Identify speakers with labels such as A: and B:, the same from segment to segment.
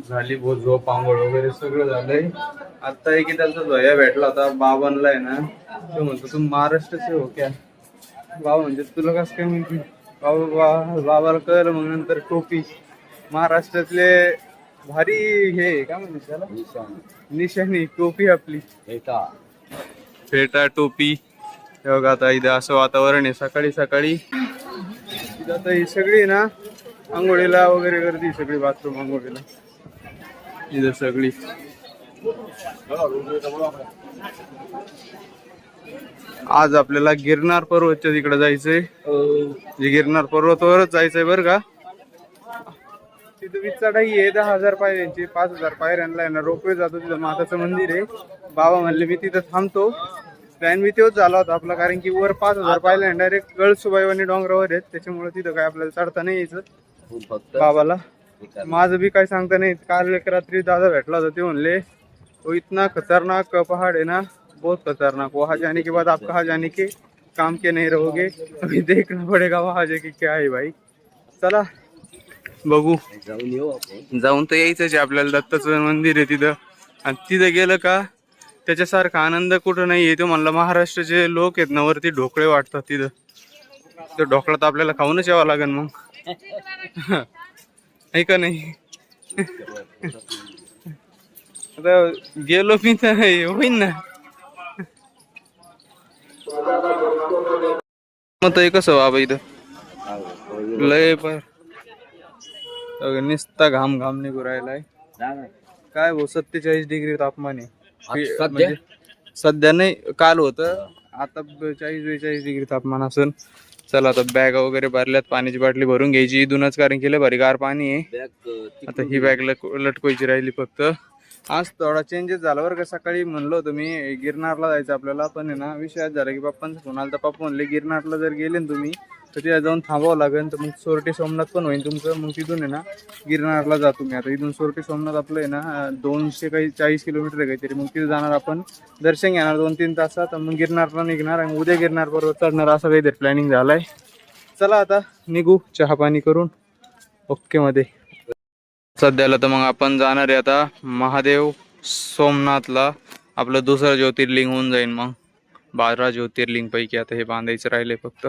A: झाली झोप आंघोळ वगैरे सगळं झालंय. आता एक त्यांचा जोया भेटला होता बाबांना आहे ना, तो म्हणतो तू महाराष्ट्राचे हो क्या. बाबा म्हणजे तुला कसं काय माहिती. बाबाला कळलं मग नंतर टोपी महाराष्ट्रातले भारी हे काय म्हणतात त्याला निशाणी टोपी आपली फेटा टोपी. हे बघा आता इथं असं वातावरण आहे सकाळी सकाळी. इथं आता ही सगळी ना आंघोळीला वगैरे गर्दी सगळी बाथरूम आंघोळीला इथं सगळी. आज आपल्याला गिरनार पर्वतच्या तिकडे जायचंय. गिरनार पर्वतावरच जायचंय बरं का. तिथं वीज चढाई आहे 10,000 पायऱ्यांची. 5,000 पायऱ्यांना आहे ना रोपवे जातो. तिथं माताचं मंदिर आहे. बाबा म्हणले मी तिथं थांबतो. प्लॅन मी तेच झाला होता आपला, कारण की वर 5,000 पायऱ्या डायरेक्ट कळसुबाईवानी डोंगरावर आहेत. त्याच्यामुळे तिथं काय आपल्याला चढता नाही यायचं बाबाला. माझं बी काय सांगता नाही. काल एक रात्री दादा भेटला होता. ते म्हणले वो इतना खतरनाक पहाड़ है ना, बहुत खतरनाक. वहां जाने के बाद आप कहाँ जाने के काम के नहीं रहोगे. अभी देखना पडेगा वहां जाके क्या आहे भाई. चला बघू. जाऊन तर यायचंच आहे आपल्याला. दत्ताचं मंदिर आहे तिथं. आणि तिथं गेलं का त्याच्यासारखा आनंद कुठं नाही आहे. तो म्हणला महाराष्ट्राचे लोक आहेत ना वरती ढोकळे वाटतात तिथं. तो ढोकळा तर आपल्याला खाऊनच यावं लागेल मग. आहे का नाही. आता गेलो मी तर होईन ना. मग कसं बाबा इथं लय पण निस्ता घाम घाम निघू राहिलाय. काय भाऊ 47 डिग्री तापमान आहे म्हणजे सध्या नाही. काल होतं आता 40-42 डिग्री तापमान असेल. चला आता बॅग वगैरे भरल्यात. पाण्याची बाटली भरून घ्यायची इथूनच, कारण की लय भारी गार पाणी आहे. आता ही बॅग लटकवायची राहिली फक्त. आज थोडा चेंजेस झाला बरं का. सकाळी म्हणलो होतो मी गिरनारला जायचं आपल्याला, पण आहे ना विषय झाला की पप्पांचा फोन आला. तर पप्पा म्हणले गिरनारला जर गेले ना तुम्ही तर तिथे जाऊन थांबावं लागेल. तर मग सोरटी सोमनाथ पण होईल तुमचं. मग तिथून आहे ना गिरनारला जातो मी. आता इथून सोरटी सोमनाथ आपलं आहे ना 240 किलोमीटर आहे काहीतरी. मग तिथे जाणार आपण, दर्शन घेणार 2-3 तासात. मग गिरनारला निघणार आणि उद्या गिरनार पर्वत चढणार असं काहीतरी प्लॅनिंग झालाय. चला आता निघू चहा पाणी करून ओके मध्ये. सध्याला तर मग आपण जाणार आहे आता महादेव सोमनाथला. आपलं दुसरं ज्योतिर्लिंग होऊन जाईल. मग 12 ज्योतिर्लिंग पैकी आता हे बांधायचं राहिलंय फक्त.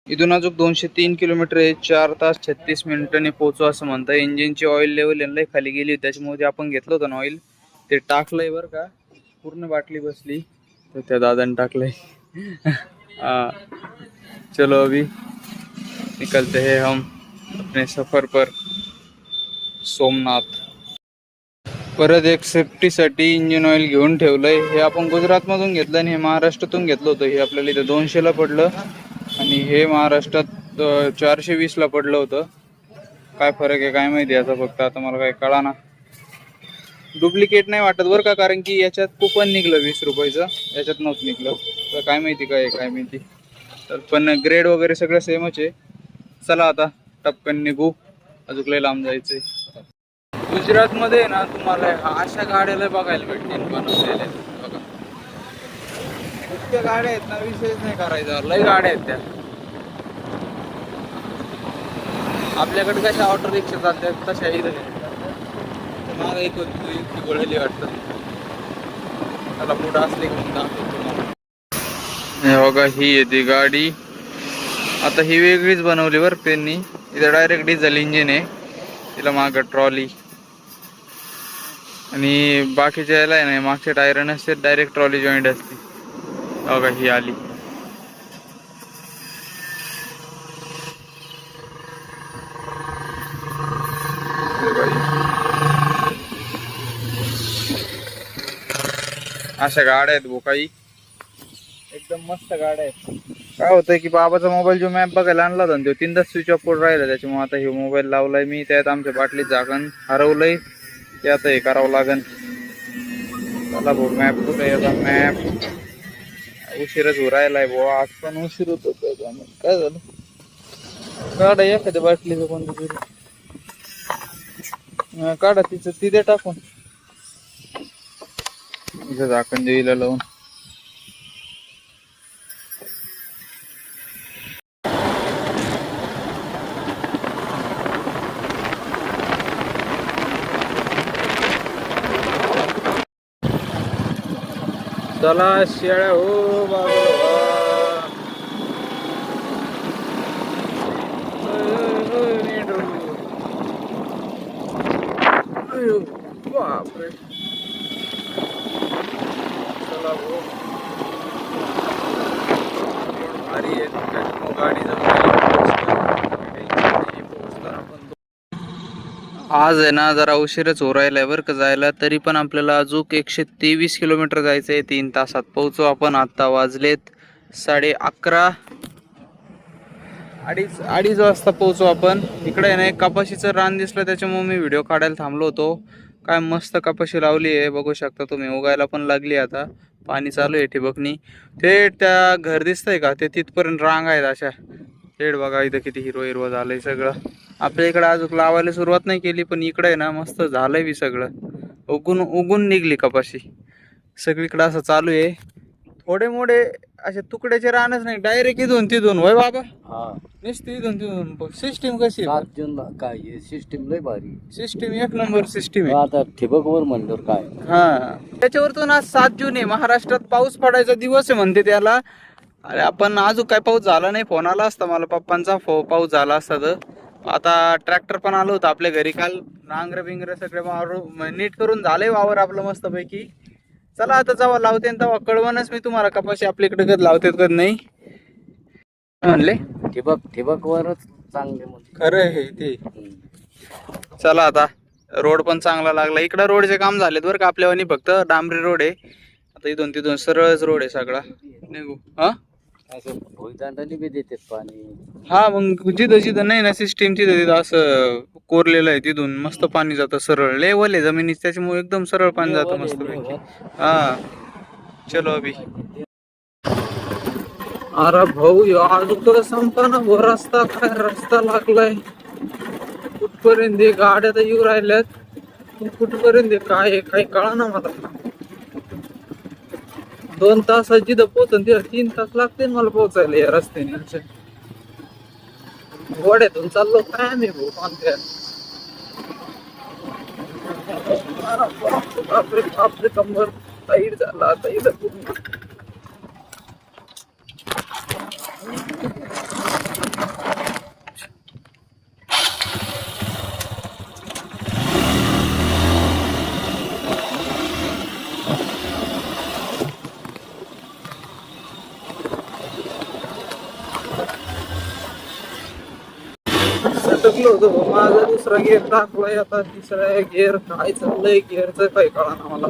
A: इथून अजून 203 किलोमीटर आहे. 4 तास 36 मिनिटांनी पोहोचू असं म्हणतं. इंजिनची ऑइल लेवल यांना खाली गेली, त्याच्यामुळे आपण घेतलं होतं ना ऑइल ते टाकलंय बरं का. पूर्ण बाटली बसली तर त्या दादाने टाकलंय. चलो अभी निकलते हैं हम अपने सफर पर सोमनाथ. परत एक सेफ्टीसाठी इंजिन ऑइल घेऊन ठेवलंय. हे आपण गुजरात मधून घेतलं आणि हे महाराष्ट्रातून घेतलं होतं. हे आपल्याला इथं 200ला पडलं आणि हे महाराष्ट्रात 420ला पडलं होतं. काय फरक आहे काय माहिती याचा, फक्त आता मला काही कळा ना. डुप्लिकेट नाही वाटत बरं का, कारण की याच्यात कुपन निघलं 20 रुपयाचं, याच्यात नव्हतं निघलं. तर काय माहिती काय काय माहिती. तर पण ग्रेड वगैरे सगळं सेमच आहे. चला आता टपकन निघू, अजून लय लांब जायचंय. गुजरात मध्ये ना तुम्हाला अशा गाड्याला बघायला भेटतील बनवलेल्या बघा. इतक्या गाड्या आहेत ना विशेष नाही करायचा. लय गाड्या आहेत त्या. आपल्याकडे कशा ऑटो रिक्षा जातात तशा इथं माग एक इतकी गोळली वाटतं. त्याला पुढं असले की दाखवतो. बघा ही येते गाडी. आता ही वेगळीच बनवली बरं त्यांनी. इथं डायरेक्ट डिझेल इंजिन आहे. तिला मागं ट्रॉली आणि बाकीच्या याला आहे ना मागच्या टायर नसते, डायरेक्ट ट्रॉली जॉईंट असते. बघा ही आली. अशा गाड्या आहेत काही एकदम मस्त गाड्या आहेत. काय होतंय की बाबाचा मोबाईल जो मॅप बघायला आणला होता तो 3दा स्विच ऑफ करून राहिला. त्याच्यामुळे आता हे मोबाईल लावलाय मी. त्यात आमच्या बाटलीत झाकण हरवलंय. ते आता हे करावं लागेल. चला भाऊ मॅप कुठे याचा मॅप. उशीरच उरायलाय बुवा. आज पण उशीर होतो. काय झालं काढा एखाद्या बाटलीचं कोणतं तरी. काढा तिचं तिथे टाकून इथं झाकण देईला लावून. चला शेळ्या हो बाबा. बापरे. चला भाऊ भारी आहे गाडी आज आहे ना जरा उशीरच हो राहिलाय बरं का जायला. तरी पण आपल्याला अजून 123 किलोमीटर जायचंय. 3 तासात पोहोचू आपण. आता वाजलेत 11:30. अडीच वाजता पोहोचू आपण. इकडे आहे ना एक कपाशीचं रान दिसलं त्याच्यामुळे मी व्हिडिओ काढायला थांबलो होतो. काय मस्त कपाशी लावली आहे बघू शकता तुम्ही. उगायला पण लागली आता. पाणी चालू आहे ठिबकनी. थेट त्या घर दिसतंय का ते तिथपर्यंत रांग आहेत अशा. थेट बघा इथं किती हिरवं हिरवं झालंय सगळं. आपल्या इकडे अजून लावायला सुरुवात नाही केली पण इकडे आहे ना मस्त झालंय बी सगळं. उगून निघली कपाशी सगळीकडे. असं चालू आहे. थोडे मोठे असे तुकड्याचे राहणच नाही. डायरेक्ट इथून तिथून होय बाबा. नुसती इथून तिथून. सिस्टीम कशी
B: 7 जूनला काय सिस्टीम लय भारी.
A: सिस्टीम एक नंबर सिस्टीम आहे.
B: आता ठिबकवर म्हणल्यावर काय.
A: हा त्याच्यावरतून आज 7 जून आहे. महाराष्ट्रात पाऊस पडायचा दिवस आहे म्हणते त्याला. अरे आपण अजून काय पाऊस झाला नाही. फोन आला असता मला पप्पांचा. पाऊस झाला असता तर. आता ट्रॅक्टर पण आलो होतं आपल्या घरी काल. नांगर बिंगर सगळे नीट करून झालंय वावर आपलं मस्त पैकी. चला आता जेव्हा लावते तेव्हा कळवणच मी तुम्हाला कपाशी आपल्याकडे कधी लावते कधी नाही म्हणले.
B: ठिबकवरच चांगले
A: खरं आहे ते. चला आता रोड पण चांगला लागला. इकडं रोडचे काम झालेत बरं का आपल्यावानी. फक्त डांबरी रोड आहे. आता इथून तिथून सरळच रोड आहे सगळा. निघू हा
B: असं भोईदांडाने बी देतात पाणी.
A: हा मग जिथं नाही ना सिस्टीम तिथं असं कोरलेलं आहे. तिथून मस्त पाणी जातं सरळ. लेवल आहे जमिनीत त्याच्यामुळे एकदम सरळ पाणी जातं मस्त पैकी. हा चलो अभि. अरे भाऊ अजून तर संपना भो रस्ता. काय रस्ता लागलाय कुठपर्यंत. गाड्या तर येऊ राहिल्यात कुठपर्यंत. काय काही कळा ना मला. 2 तासात जिथं पोहोचन तिथं 3 तास लागते मला पोहोचायला या रस्त्याने. घोड्यातून चाललो काय आम्ही भाऊ कोणत्या. बापरे कंबर टाईट झाला आता इथं. सटकलो होतो माझा. दुसरा गिअर टाकलाय आता. तिसरा गिअर काय चाललंय गिअरचं काही कळा ना मला.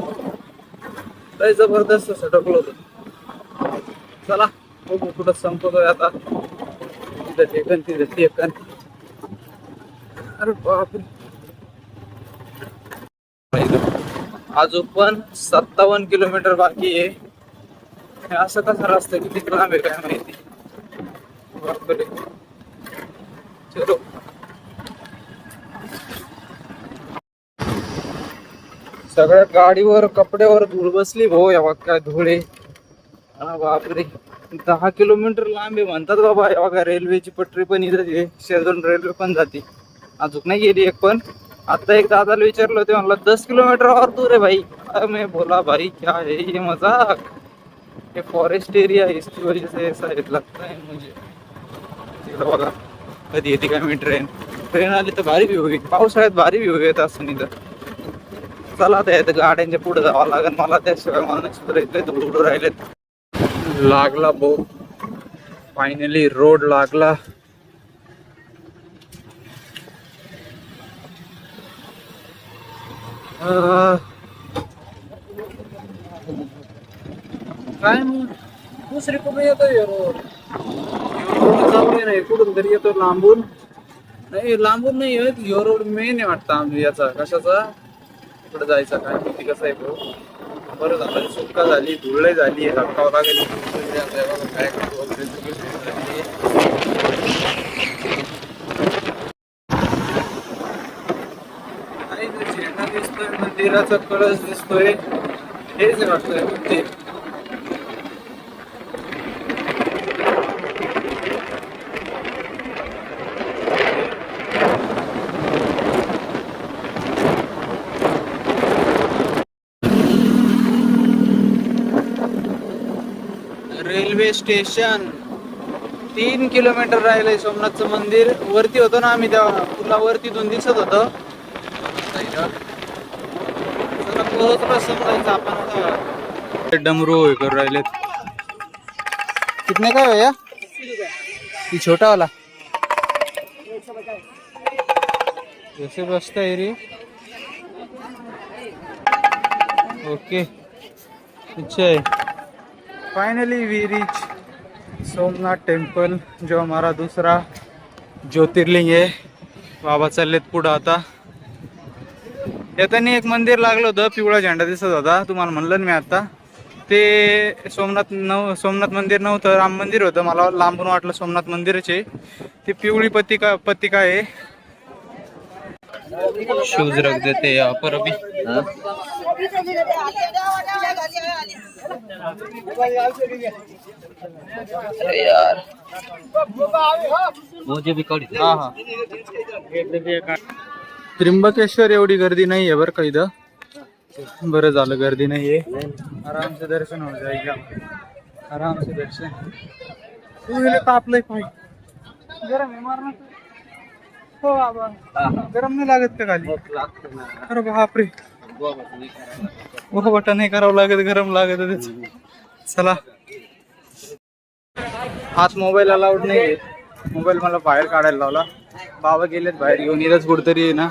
A: लय जबरदस्त सटकलो होतो. चला बघू कुठं संपतोय आता. तिथं टेकन. अरे बापरे. अजून पण 57 किलोमीटर बाकी आहे. असं कसा रस्ता किती लांब आहे काय माहिती. बापरे. चलो सगळ्या गाडीवर कपड्यावर धूळ बसली भाऊ. या काय धूळ आहे. बापरे 10 किलोमीटर लांब आहे म्हणतात बाबा. या बघा रेल्वेची पटरी पण इथं आहे. शेजारून रेल्वे पण जाते. अजून नाही गेली एक पण. आता एक दादाला विचारलं होते म्हणलं 10 किलोमीटर और दूर है भाई. मैं बोला भाई क्या है ये मजाक. ये फॉरेस्ट एरिया है इसकी वजह से ऐसा लगता है मुझे. तिकडं बघा कधी येते काय मी. ट्रेन आली तर भारी व्ह्यू होईल. पावसाळ्यात भारी व्ह्यू येत असं नाही तर. चला त्या गाड्यांच्या पुढे जावं लागेल मला. त्याशिवाय मला उडू राहिलेत. लागला भाऊ फायनली रोड लागला. काय मग दुसरी कुठे येतोय रोड. रोड नाही कुठून तरी येतो लांबून. लांबून नाही येत. ह्यो रोड मेन आहे वाटतं आम्ही याचा. कशाचा इकडे जायचा काय माहिती कसं आहे भाऊ. बरं झालं सुक्का झाली धुळले झाली. हटकावं लागेल. झेंडा दिसतोय. मंदिराचा कळस दिसतोय. हेच वाटतंय ते. रेल्वे स्टेशन 3 किलोमीटर राहिलंय सोमनाथचं मंदिर. वरती होतो ना आम्ही तेव्हा पुलावरती तिथून दिसत होतं. चला पोहोचलो समजायचं आपण आता. डमरू हे करू राहिलेत. कितने का है भैया? ये छोटा वाला जैसे बसता है रे. ओके अच्छा है. Finally we reach Somnath temple, जो हमारा दूसरा ज्योतिर्लिंग है. बाबा चाललेत पुढं आता. येताना एक मंदिर लागलं होतं, पिवळा झेंडा दिसत होता, तुम्हाला म्हणलं मी आता. ते सोमनाथ मंदिर नव्हतं, राम मंदिर होतं. मला लांबून वाटलं सोमनाथ मंदिरच आहे. ती पिवळी पत्रिका आहे. शूज रख देते यहाँ पर अभी. अरे यार
B: मुझे भी कड़ी.
A: हाँ हाँ. त्र्यंबकेश्वर एवढी गर्दी नाही आहे बरं का इथं. बरं झालं गर्दी नाहीये. आराम से दर्शन हो जाएगा. आराम से दर्शन. तू तापलंय पाय. गरम आहे मारणार. हो बाबा गरम नाही लागत का खाली? अरे बापरे. बटा नाही करावं लागत, गरम लागत. चला. हाच मोबाईल अलाउड नाहीये. मोबाईल मला बाहेर काढायला लावला. बाबा गेलेत बाहेर घेऊन. इथंच कुठतरी आहे ना,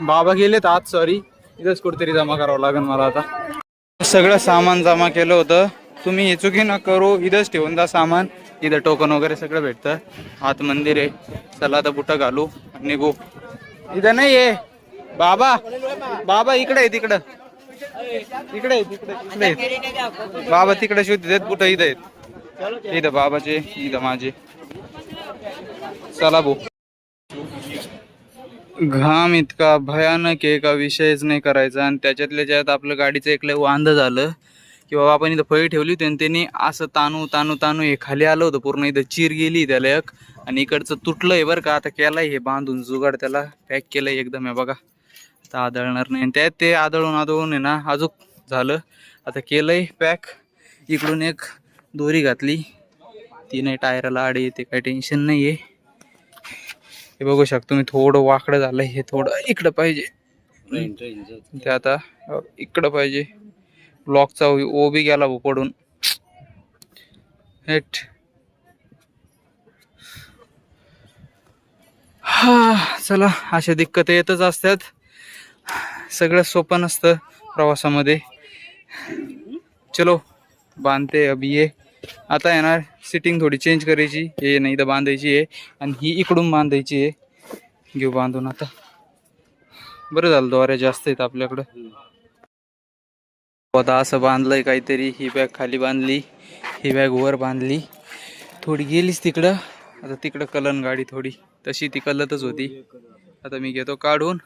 A: बाबा गेलेत आज, सॉरी. इथंच कुठतरी जमा करावं लागेल मला आता. सगळं सामान जमा केलं होतं. तुम्ही हे चुकी न करू, इथंच ठेवून द्या सामान. इथं टोकन वगैरे सगळं भेटतं. आत मंदिर आहे. चला आता बुटं घालू आणि निघू. इथं नाही आहे बाबा. बाबा इकडे आहे, तिकडं इकडे तिकडे बाबा तिकडे शोध देत. बुटं इथं आहेत. इथं बाबाचे, इथं माझे. चला भाऊ. घाम इतका भयानक आहे का विषयच नाही करायचा. आणि त्याच्यातल्या ज्यात आपलं गाडीचं एक लय वांद झालं की बाबा आपण इथं फळी ठेवली होती आणि त्यांनी असं ताणू हे खाली आलं होतं. पूर्ण इथं चीर गेली त्याला एक. आणि इकडचं तुटलंय बरं का. आता केलंय हे बांधून जुगाड, त्याला पॅक केलंय एकदम. हे बघा आता आदळणार नाही. आणि त्यात ते आदळून आहे ना अजून झालं. आता केलंय पॅक. इकडून एक दोरी घातली, ती नाही टायराला आडी येते, काही टेन्शन नाही आहे. हे बघू शकतो मी, थोडं वाकडं झालंय. हे थोडं इकडं पाहिजे. ते आता इकडं पाहिजे. ब्लॉकचा ओ बी गेला भाऊ पडून. हेट. हा चला, अशा दिक्कत येतच असतात. सगळं सोपं नसतं प्रवासामध्ये. चलो बांधते अभी. ये आता येणार सिटिंग थोडी चेंज करायची. हे नाही तर बांधायची आहे आणि ही इकडून बांधायची आहे. घेऊ बांधून आता. बरं झालं दोऱ्या जास्त आहेत आपल्याकडं. आता असं बांधलंय काहीतरी. ही बॅग खाली बांधली, ही बॅग वर बांधली. थोडी गेलीच तिकडं. आता तिकडं कलन गाडी थोडी, तशी ती कलतच होती. आता मी घेतो काढून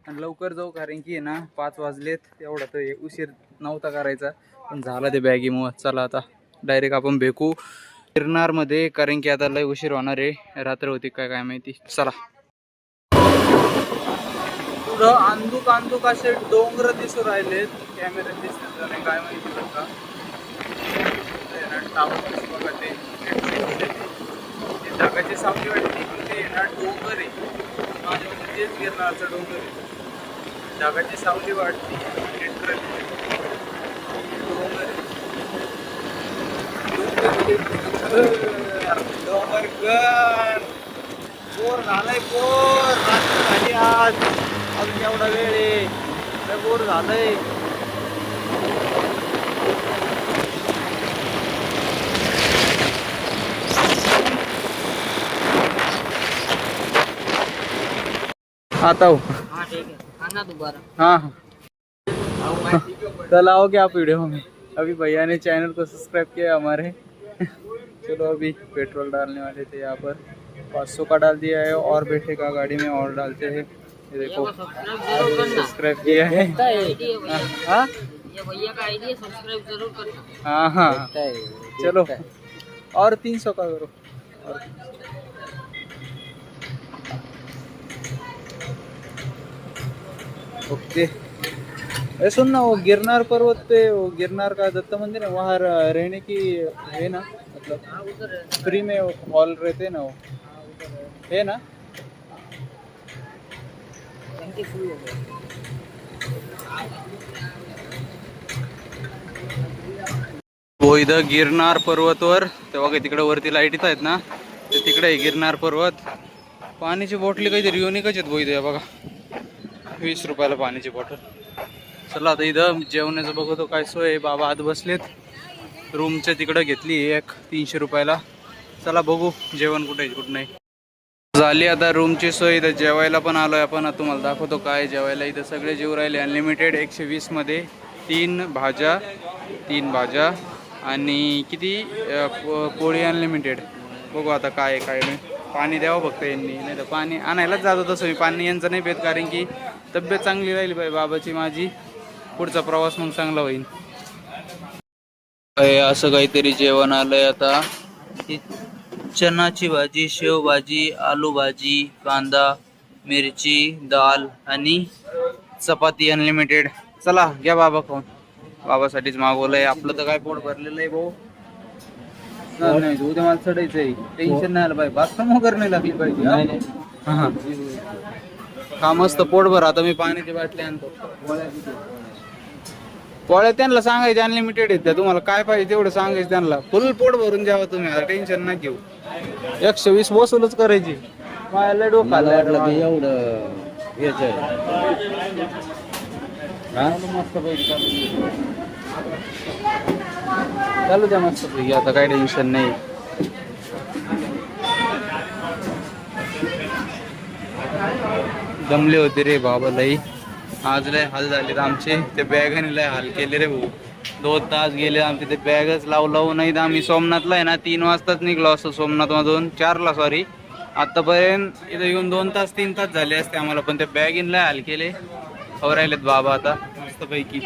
A: आणि लवकर जाऊ, कारण की आहे ना 5 वाजलेत. एवढा तर उशीर नव्हता करायचा, पण झाला ते बॅगीमुळं. चला आता डायरेक्ट आपण भेकू गिरनारमध्ये, कारण की आता लय उशीर होणार आहे. रात्र होती काय माहिती. चला. पुढं अंदूक असे डोंगर दिसू राहिलेत. कॅमेऱ्यात दिसत नाही काय माहिती बरं का. बघा ते ढगाची सावली वाटते, पण ते ना डोंगर आहे. माझ्या तेच गिरनारचं डोंगर आहे. ढगाची सावली वाटते, डोंगर बोर झालाय. बोर रात्र झाली आज. अजून एवढा वेळ आहे, बोर झालंय. आता हो. हाँ हाँ कल आओगे आप वीडियो में? अभी भैया ने चैनल को सब्सक्राइब किया हमारे. चलो अभी पेट्रोल डालने वाले थे यहाँ पर. 500 का डाल दिया है और बैठेगा गाड़ी में और डालते हैं. ये देखो सब्सक्राइब किया है. हाँ
C: ये भैया का आईडी है, सब्सक्राइब जरूर करना.
A: हाँ हाँ चलो और 300 का करो. ओके. सुन ना, वो गिरनार पर्वत पे, वो गिरनार का दत्त मंदिर है, वहाँ रहने की है ना मतलब फ्री में ऑल रहते ना वो है ना। हो इथं गिरनार पर्वतवर तेव्हा काही तिकडे वरती लाईटीत आहेत ना, ते तिकडे आहे गिरनार पर्वत. पाण्याची बॉटली काहीतरी युनिकच आहेत इथे बघा, 20 रुपयाला पाण्याची बॉटल. चला आता इथं जेवणाचं बघतो काय सोय आहे. बाबा आत बसलेत. रूमच्या तिकडं घेतली एक 300 रुपयाला. चला बघू जेवण कुठे आहे कुठं नाही. झाली आता रूमची सोय. इथं जेवायला पण आलोय आपण. आता तुम्हाला दाखवतो काय जेवायला. इथं सगळे जेवू राहिले अनलिमिटेड 120 मध्ये. 3 भाज्या आणि किती पोळी अनलिमिटेड. बघू आता काय काय नाही. पाणी द्यावं फक्त यांनी, नाही तर पाणी आणायलाच जातो तसं मी. पाणी यांचं नाही पेत कारण की तब्येत चांगली राहिली पाहिजे बाबाची माझी. पुढचा प्रवास मग चांगला होईल. असं काहीतरी जेवण आलंय आता. चनाची भाजी, शेवभाजी, आलू भाजी, कांदा, मिरची, दाल आणि चपाती अनलिमिटेड. चला घ्या बाबा खाऊन. बाबासाठीच मागवलंय. आपलं तर काय पोट भरलेलं आहे भाऊ. नाही उद्या मला चढायचं आहे. टेन्शन नाही आलं पाहिजे. बाथरूम वगैरे नाही लागली पाहिजे. हा हा मस्त पोट भर. आता मी पाण्याची बाटली आणतो. पोळ्या त्यांना सांगायचे अनलिमिटेड आहेत त्या. तुम्हाला काय पाहिजे तेवढं सांगायचं त्यांना. फुल पोट भरून जावं तुम्ही. टेन्शन नाही घेऊ. 120 वसूलच करायची. मला डोकं
B: वाटलं की एवढं हेच आहे.
A: मस्त पैकी चालू द्या मस्त पैकी. आता काय टेन्शन नाही. दमले होते रे बाबा लई. आज लय हाल झाले आमचे. ते बॅगाने लय हाल केले रे भाऊ. 2 तास गेले आमचे. ते बॅगच लावू नाही. आम्ही सोमनाथला आहे ना 3 वाजताच निघलो असतो. सोमनाथ मधून 4ला सॉरी. आतापर्यंत इथं येऊन 2 तास 3 तास झाले असते आम्हाला. पण ते बॅगीन लय हाल केले. राहिलेत बाबा आता मस्त पैकी.